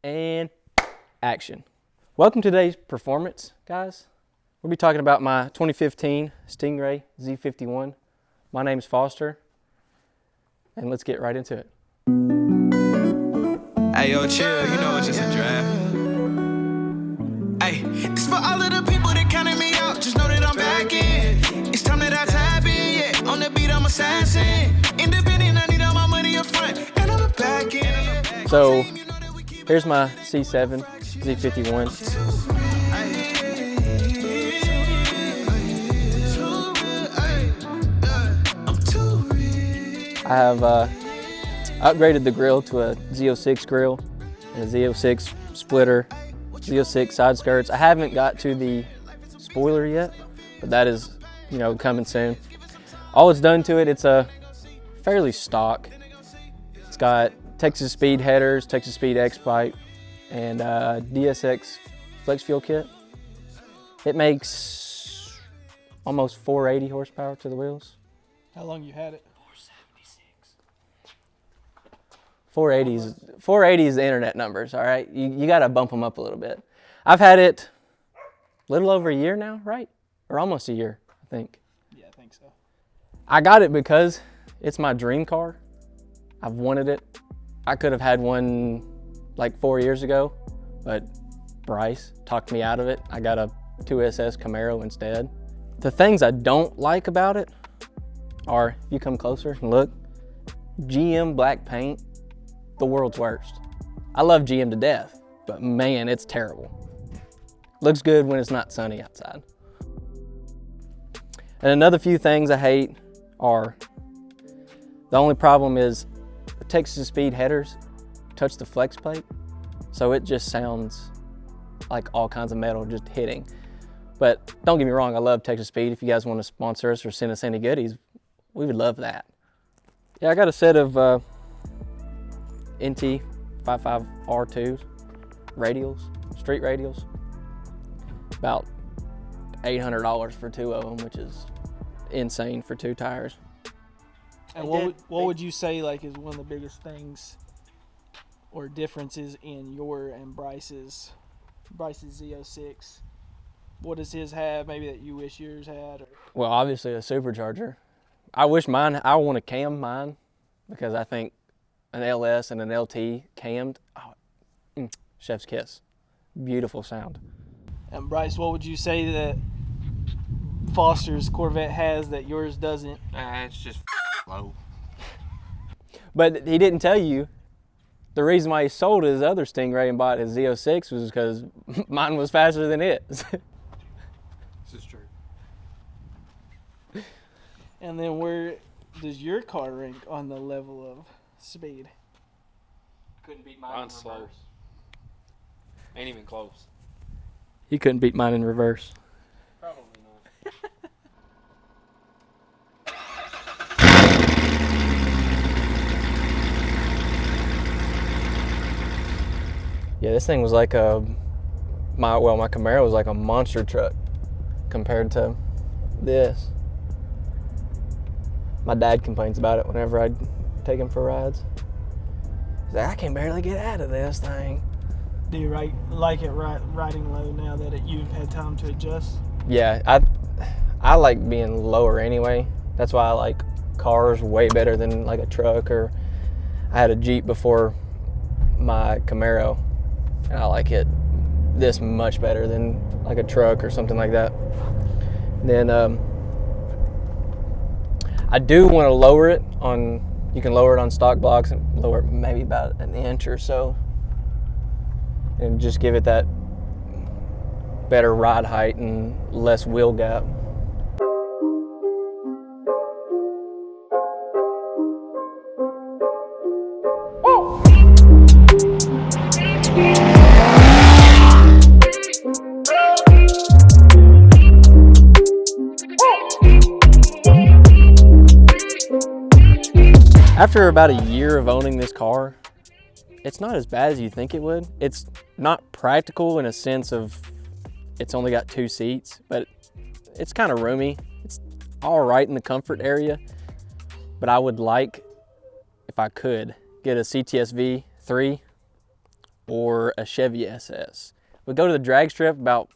And action. Welcome to today's performance, guys. We'll be talking about my 2015 Stingray Z51. My name's Foster, and let's get right into it. Hey, yo, chill, you know it's just a draft. Hey, this for all of the people that counted me out, just know that I'm back in. It's time that I tap in, yeah, on the beat I'm assassin. Independent, I need all my money up front, and I'm back in. So, here's my C7 Z51. I have upgraded the grill to a Z06 grill and a Z06 splitter, Z06 side skirts. I haven't got to the spoiler yet, but that is, coming soon. All it's done to it, it's a fairly stock. It's got Texas Speed headers, Texas Speed X pipe, and DSX flex fuel kit. It makes almost 480 horsepower to the wheels. How long you had it? 480 is the internet numbers, all right? You got to bump them up a little bit. I've had it a little over a year now, right? Or almost a year, I think. Yeah, I think so. I got it because it's my dream car. I've wanted it. I could have had one like 4 years ago, but Bryce talked me out of it. I got a 2SS Camaro instead. The things I don't like about it are, if you come closer and look, GM black paint, the world's worst. I love GM to death, but man, it's terrible. Looks good when it's not sunny outside. And another few things I hate are, the only problem is the Texas Speed headers touch the flex plate, so it just sounds like all kinds of metal just hitting. But don't get me wrong, I love Texas Speed. If you guys want to sponsor us or send us any goodies, we would love that. Yeah, I got a set of NT 55R2s, radials, street radials. About $800 for two of them, which is insane for two tires. And what would you say is one of the biggest things or differences in your and Bryce's Z06? What does his have maybe that you wish yours had? Or? Well, obviously a supercharger. I want to cam mine because I think an LS and an LT cammed, chef's kiss. Beautiful sound. And Bryce, what would you say that Foster's Corvette has that yours doesn't? It's just low. But he didn't tell you the reason why he sold his other Stingray and bought his Z06 was because mine was faster than his. This is true. And then where does your car rank on the level of speed? Couldn't beat mine. Mine's slow. Ain't even close. You couldn't beat mine in reverse. Probably not. Yeah, this thing was like my Camaro was like a monster truck compared to this. My dad complains about it whenever I take him for rides. He's like, I can barely get out of this thing. Do you like it riding low now that you've had time to adjust? Yeah, I like being lower anyway. That's why I like cars way better than like a truck, or I had a Jeep before my Camaro, and I like this much better than like a truck or something like that. Then I do want to lower it on, you can lower it on stock blocks and lower it maybe about an inch or so, and just give it that better ride height and less wheel gap. After about a year of owning this car, it's not as bad as you think it would. It's not practical in a sense of it's only got 2 seats, but it's kind of roomy. It's all right in the comfort area, but I would like, if I could, get a CTS V3 or a Chevy SS. We go to the drag strip about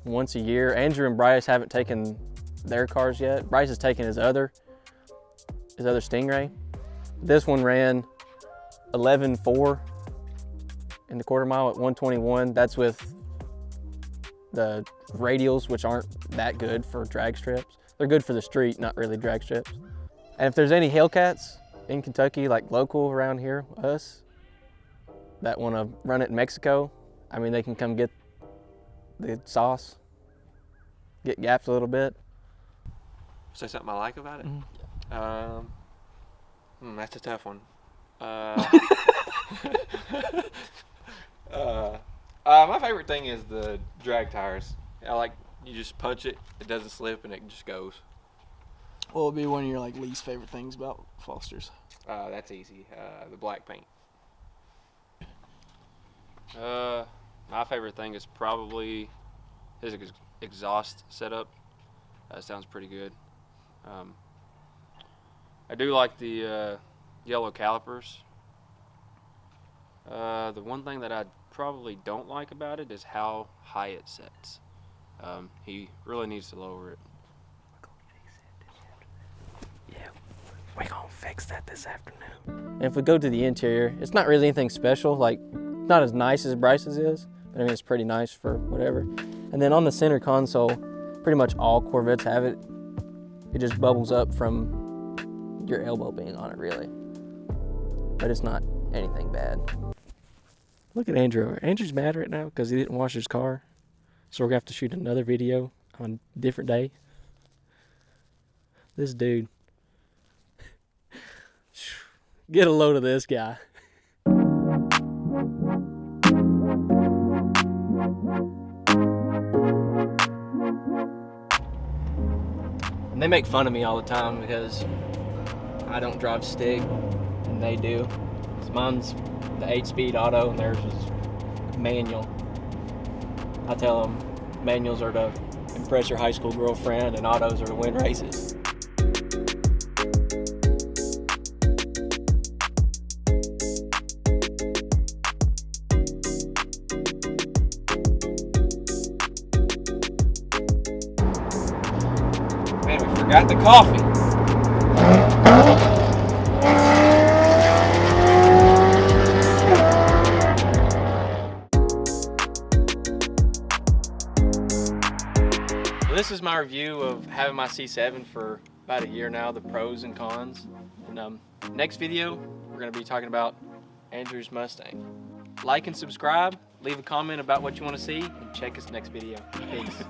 once a year. Andrew and Bryce haven't taken their cars yet. Bryce has taken his other Stingray. This one ran 11.4 in the quarter mile at 121. That's with the radials, which aren't that good for drag strips. They're good for the street, not really drag strips. And if there's any Hellcats in Kentucky, like local around here, us, that want to run it in Mexico, I mean, they can come get the sauce, get gapped a little bit. Say something I like about it? That's a tough one. My favorite thing is the drag tires. I like, you just punch it, it doesn't slip, and it just goes. What would be one of your like least favorite things about Foster's? That's easy. The black paint. My favorite thing is probably his exhaust setup. Sounds pretty good. I do like the yellow calipers. The one thing that I probably don't like about it is how high it sets. He really needs to lower it. Yeah, we're gonna fix that this afternoon. And if we go to the interior, it's not really anything special, like not as nice as Bryce's is, but I mean it's pretty nice for whatever. And then on the center console, pretty much all Corvettes have it. It just bubbles up from your elbow being on it, really. But it's not anything bad. Look at Andrew. Andrew's mad right now because he didn't wash his car. So we're gonna have to shoot another video on a different day. This dude. Get a load of this guy. And they make fun of me all the time because I don't drive stick and they do. 'Cause mine's the 8-speed auto and theirs is manual. I tell them manuals are to impress your high school girlfriend and autos are to win races. Man, we forgot the coffee. This is my review of having my C7 for about a year now, the pros and cons. And next video, we're gonna be talking about Andrew's Mustang. Like and subscribe, leave a comment about what you wanna see, and check us next video. Peace.